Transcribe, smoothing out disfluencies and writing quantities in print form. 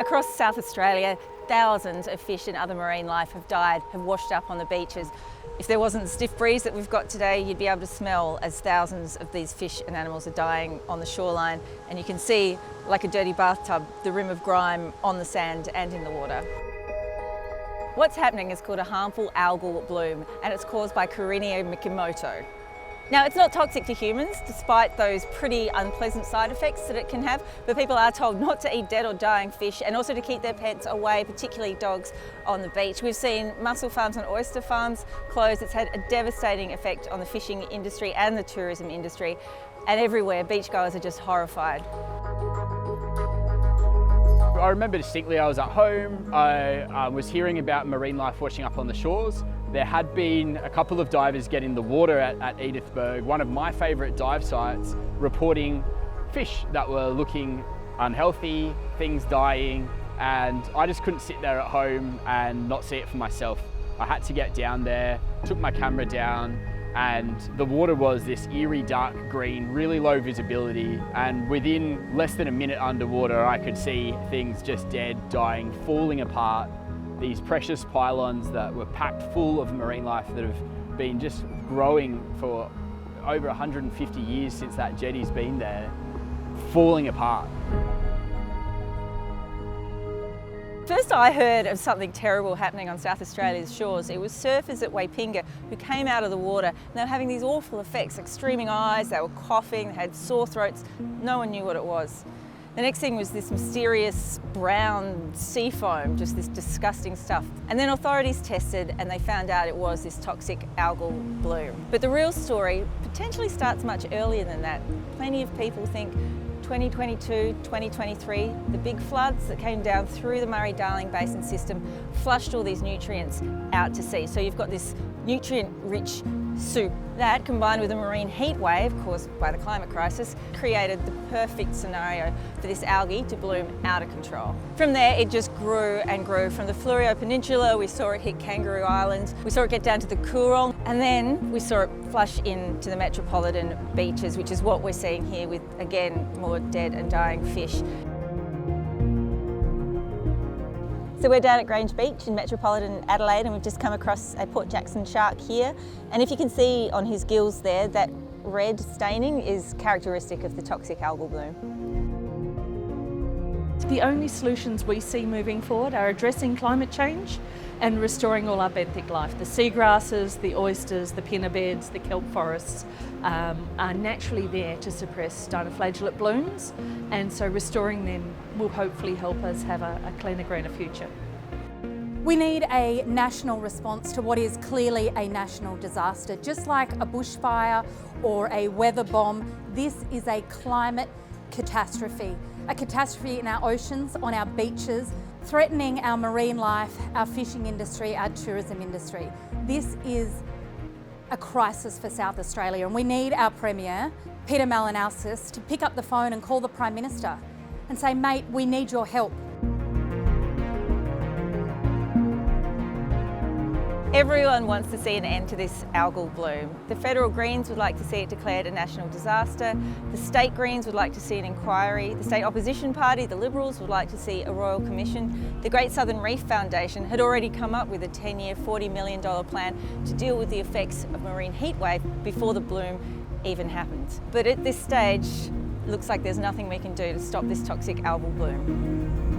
Across South Australia, thousands of fish and other marine life have died, have washed up on the beaches. If there wasn't the stiff breeze that we've got today, you'd be able to smell as thousands of these fish and animals are dying on the shoreline, and you can see, like a dirty bathtub, the rim of grime on the sand and in the water. What's happening is called a harmful algal bloom, and it's caused by Karenia mikimotoi. Now, it's not toxic to humans, despite those pretty unpleasant side effects that it can have, but people are told not to eat dead or dying fish and also to keep their pets away, particularly dogs, on the beach. We've seen mussel farms and oyster farms close. It's had a devastating effect on the fishing industry and the tourism industry, and everywhere beachgoers are just horrified. I remember distinctly I was at home, I was hearing about marine life washing up on the shores. There had been a couple of divers get in the water at Edithburgh, one of my favourite dive sites, reporting fish that were looking unhealthy, things dying, and I just couldn't sit there at home and not see it for myself. I had to get down there, took my camera down, and the water was this eerie dark green, really low visibility, and within less than a minute underwater I could see things just dead, dying, falling apart. These precious pylons that were packed full of marine life that have been just growing for over 150 years since that jetty's been there, falling apart. First I heard of something terrible happening on South Australia's shores. It was surfers at Waipinga who came out of the water and they were having these awful effects, like streaming eyes, they were coughing, they had sore throats. No one knew what it was. The next thing was this mysterious brown sea foam, just this disgusting stuff. And then authorities tested and they found out it was this toxic algal bloom. But the real story potentially starts much earlier than that. Plenty of people think 2022, 2023, the big floods that came down through the Murray-Darling Basin system flushed all these nutrients out to sea. So you've got this nutrient-rich soup. That, combined with a marine heat wave caused by the climate crisis, created the perfect scenario for this algae to bloom out of control. From there, it just grew and grew. From the Fleurieu Peninsula, we saw it hit Kangaroo Island, we saw it get down to the Coorong, and then we saw it flush into the metropolitan beaches, which is what we're seeing here with, again, more dead and dying fish. So we're down at Grange Beach in metropolitan Adelaide, and we've just come across a Port Jackson shark here. And if you can see on his gills there, that red staining is characteristic of the toxic algal bloom. The only solutions we see moving forward are addressing climate change and restoring all our benthic life. The seagrasses, the oysters, the pinner beds, the kelp forests are naturally there to suppress dinoflagellate blooms, and so restoring them will hopefully help us have a cleaner, greener future. We need a national response to what is clearly a national disaster. Just like a bushfire or a weather bomb, this is a climate catastrophe. A catastrophe in our oceans, on our beaches, threatening our marine life, our fishing industry, our tourism industry. This is a crisis for South Australia, and we need our Premier, Peter Malinauskas, to pick up the phone and call the Prime Minister and say, mate, we need your help. Everyone wants to see an end to this algal bloom. The federal Greens would like to see it declared a national disaster. The state Greens would like to see an inquiry. The state opposition party, the Liberals, would like to see a royal commission. The Great Southern Reef Foundation had already come up with a 10-year, $40 million plan to deal with the effects of marine heat wave before the bloom even happens. But at this stage, it looks like there's nothing we can do to stop this toxic algal bloom.